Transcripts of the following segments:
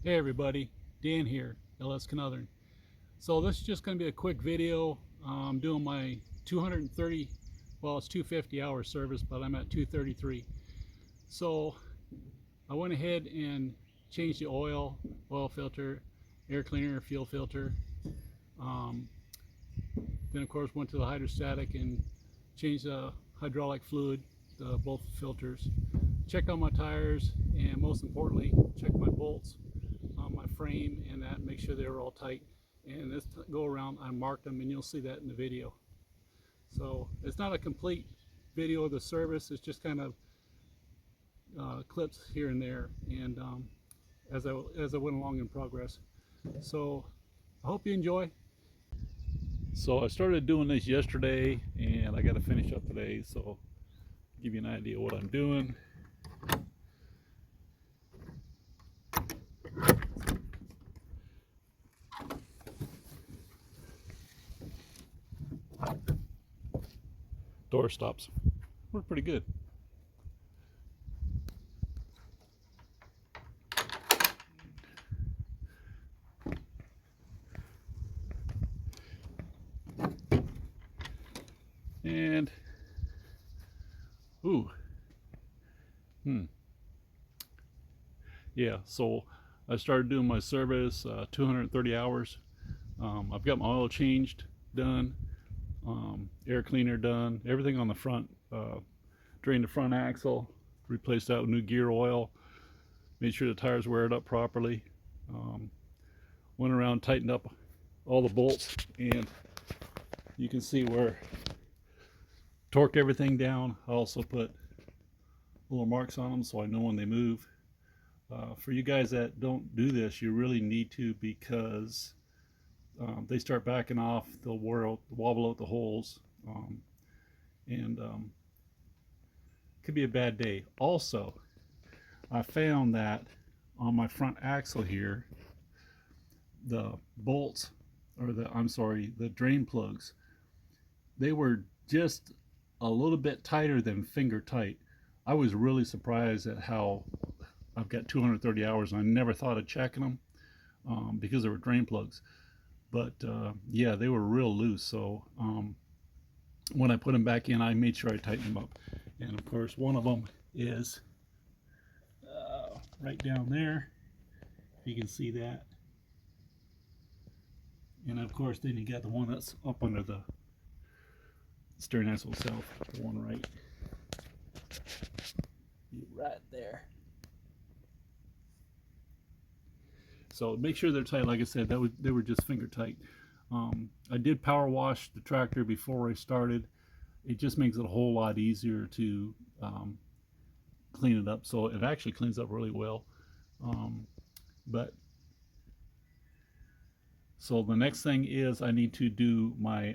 Hey everybody, Dan here, LS Canothern. So this is just going to be a quick video. I'm doing my 230, well it's 250 hour service, but I'm at 233. So I went ahead and changed the oil filter, air cleaner, fuel filter. Um, then of course went to the hydrostatic and changed the hydraulic fluid, both filters. Checked on my tires, and most importantly, checked my bolts on my frame and that, make sure they were all tight. And this go around I marked them, and you'll see that in the video. So it's not a complete video of the service, it's just kind of clips here and there, and as I went along in progress. So I hope you enjoy. So I started doing this yesterday and I got to finish up today, so I'll give you an idea of what I'm doing. Door stops work pretty good. And yeah, so I started doing my service, 230 hours. I've got my oil changed, done, air cleaner done, everything on the front, drained the front axle, replaced that with new gear oil, made sure the tires wired up properly, went around, tightened up all the bolts, and you can see where torqued everything down. I also put little marks on them so I know when they move. For you guys that don't do this, you really need to, because they start backing off, they'll wobble out the holes, and could be a bad day. Also, I found that on my front axle here, the bolts, or the drain plugs, they were just a little bit tighter than finger tight. I was really surprised at how I've got 230 hours and I never thought of checking them because they were drain plugs. But yeah, they were real loose. So when I put them back in, I made sure I tightened them up. And of course, one of them is right down there. You can see that. And of course, then you got the one that's up under the steering axle itself, the one right there. So make sure they're tight. Like I said, they were just finger tight. I did power wash the tractor before I started. It just makes it a whole lot easier to clean it up. So it actually cleans up really well. So the next thing is I need to do my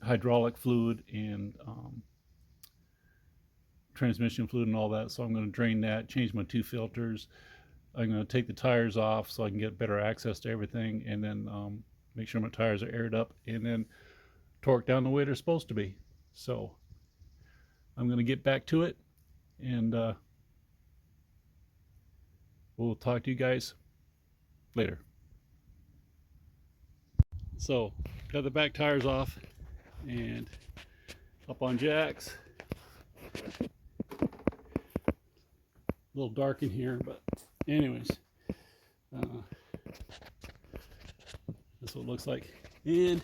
hydraulic fluid and transmission fluid and all that. So I'm going to drain that, change my two filters. I'm going to take the tires off so I can get better access to everything, and then make sure my tires are aired up, and then torque down the way they're supposed to be. So I'm going to get back to it, and we'll talk to you guys later. So got the back tires off and up on jacks. A little dark in here, but anyways, that's what it looks like. And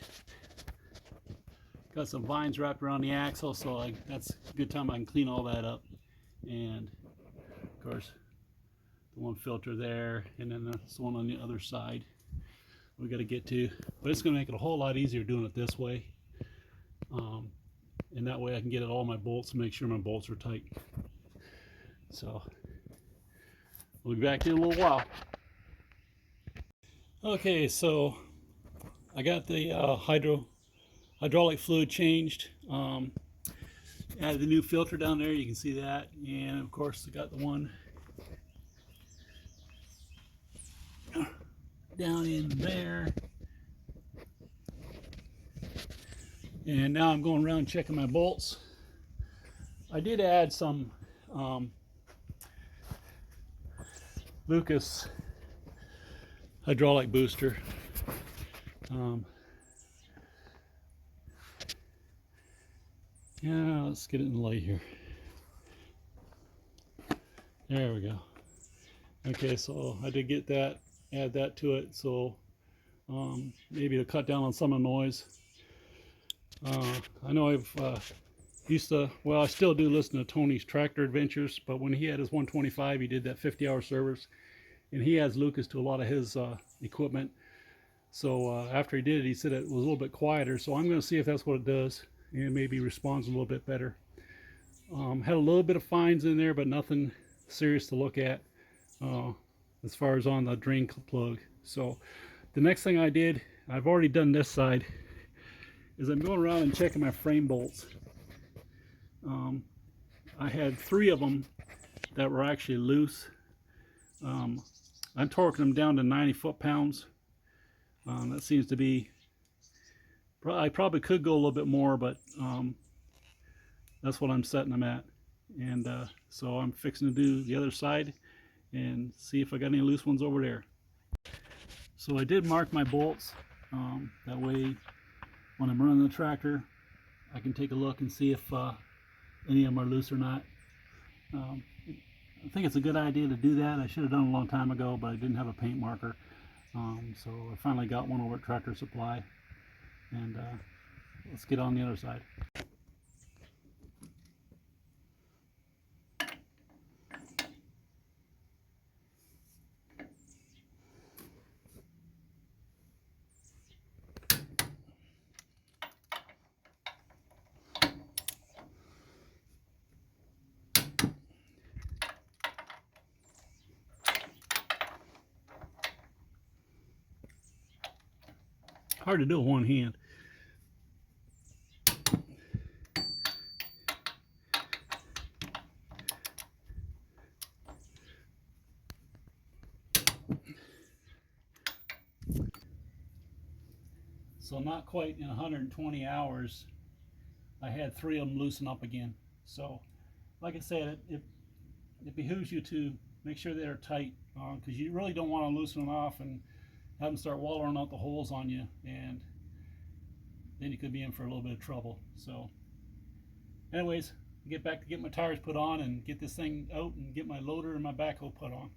got some vines wrapped around the axle, so that's a good time I can clean all that up. And of course, the one filter there, and then there's one on the other side we got to get to, but it's going to make it a whole lot easier doing it this way, and that way I can get at all my bolts and make sure my bolts are tight. So we'll be back in a little while. Okay, so I got the hydraulic fluid changed, added the new filter down there, you can see that, and of course I got the one down in there. And now I'm going around checking my bolts. I did add some um, Lucas hydraulic booster. Yeah, let's get it in the light here. There we go. Okay, so I did get that, add that to it, so maybe to cut down on some of the noise. I know I've used to, well, I still do listen to Tony's Tractor Adventures, but when he had his 125, he did that 50-hour service, and he adds Lucas to a lot of his equipment. So after he did it, he said it was a little bit quieter, so I'm going to see if that's what it does, and maybe responds a little bit better. Had a little bit of fines in there, but nothing serious to look at as far as on the drain plug. So the next thing I did, I've already done this side, is I'm going around and checking my frame bolts. I had 3 of them that were actually loose. I'm torquing them down to 90 foot-pounds. That seems to be, I probably could go a little bit more, but that's what I'm setting them at. And so I'm fixing to do the other side and see if I got any loose ones over there. So I did mark my bolts. That way when I'm running the tractor, I can take a look and see if any of them are loose or not. I think it's a good idea to do that. I should have done it a long time ago, but I didn't have a paint marker. So I finally got one over at Tractor Supply. And let's get on the other side. Hard to do with one hand. So not quite in 120 hours, I had 3 of them loosen up again. So like I said, it behooves you to make sure they're tight, because you really don't want to loosen them off and have them start wallowing out the holes on you, and then you could be in for a little bit of trouble. So anyways, get back to get my tires put on and get this thing out and get my loader and my backhoe put on.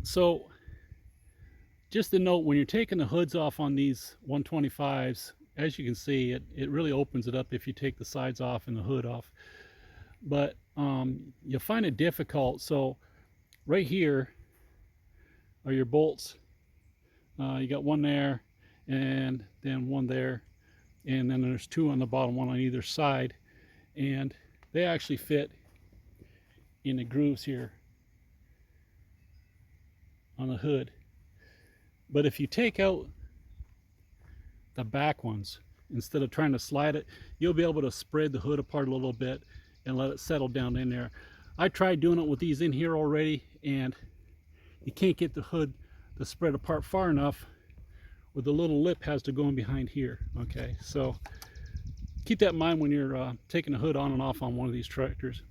So just a note, when you're taking the hoods off on these 125s, as you can see, it really opens it up if you take the sides off and the hood off. But you'll find it difficult. So right here are your bolts. You got one there, and then one there, and then there's 2 on the bottom, one on either side, and they actually fit in the grooves here on the hood. But if you take out the back ones, instead of trying to slide it, you'll be able to spread the hood apart a little bit and let it settle down in there. I tried doing it with these in here already, and you can't get the hood to spread apart far enough, where the little lip has to go in behind here. Okay, so keep that in mind when you're taking the hood on and off on one of these tractors.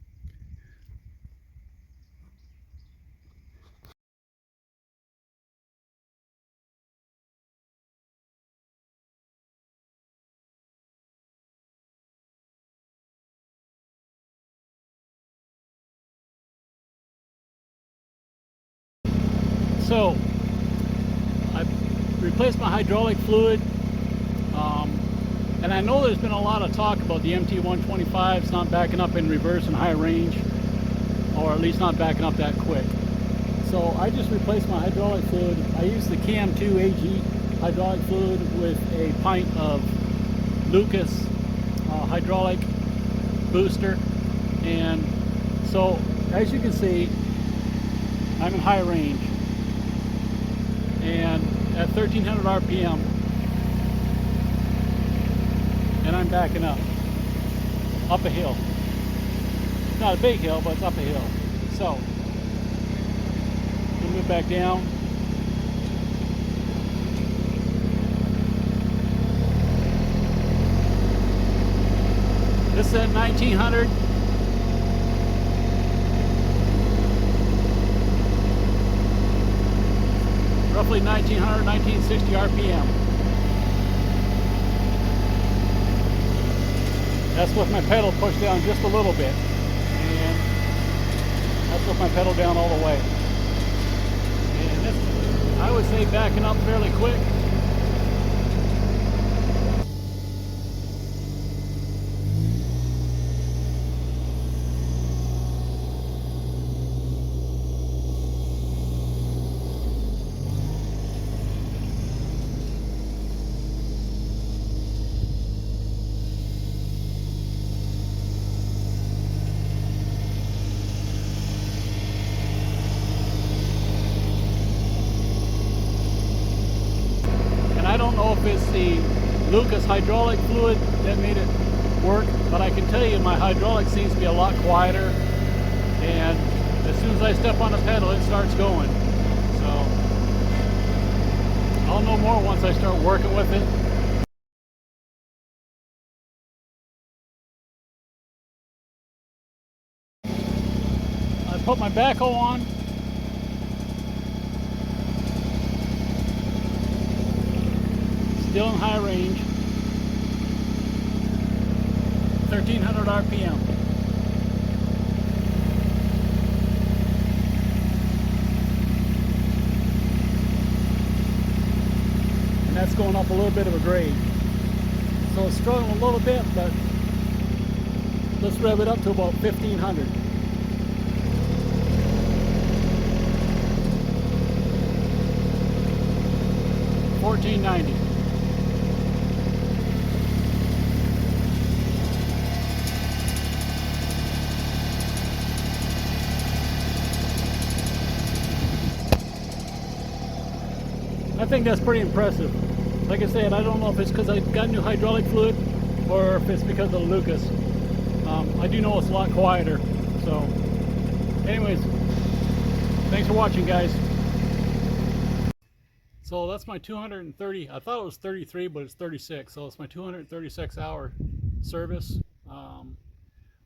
So I replaced my hydraulic fluid. And I know there's been a lot of talk about the MT125s not backing up in reverse in high range, or at least not backing up that quick. So I just replaced my hydraulic fluid. I used the CAM2 AG hydraulic fluid with a pint of Lucas hydraulic booster. And so as you can see, I'm in high range and at 1300 RPM, and I'm backing up a hill. It's not a big hill, but it's up a hill. So we'll move back down. This is at 1900. Roughly 1900, 1960 RPM. That's with my pedal pushed down just a little bit. And that's with my pedal down all the way. And this, I would say, backing up fairly quick. I don't know if it's the Lucas hydraulic fluid that made it work, but I can tell you my hydraulic seems to be a lot quieter, and as soon as I step on the pedal it starts going. So I'll know more once I start working with it. I put my backhoe on. Still in high range, 1300 RPM. And that's going up a little bit of a grade. So it's struggling a little bit, but let's rev it up to about 1500. $14.90. I think that's pretty impressive. Like I said, I don't know if it's because I got new hydraulic fluid or if it's because of the Lucas. I do know it's a lot quieter. So anyways, thanks for watching, guys. So that's my 230, I thought it was 33, but it's 36. So it's my 236 hour service.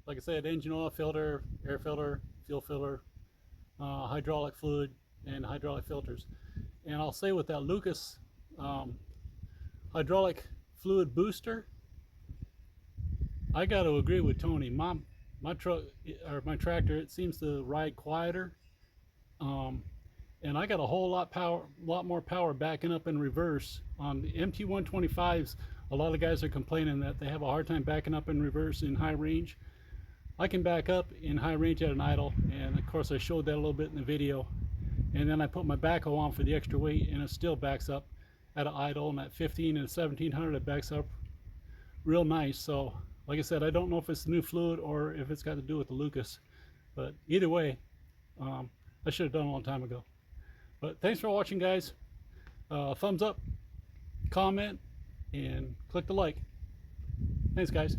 Like I said, engine oil filter, air filter, fuel filter, hydraulic fluid, and hydraulic filters. And I'll say with that Lucas hydraulic fluid booster, I got to agree with Tony. My truck or my tractor, it seems to ride quieter, and I got a whole lot more power backing up in reverse on the MT125s. A lot of guys are complaining that they have a hard time backing up in reverse in high range. I can back up in high range at an idle, and of course I showed that a little bit in the video. And then I put my backhoe on for the extra weight, and it still backs up at an idle, and at 15 and 1700 it backs up real nice. So like I said, I don't know if it's the new fluid or if it's got to do with the Lucas, but either way, I should have done it a long time ago. But thanks for watching, guys. Thumbs up, comment, and click the like. Thanks, guys.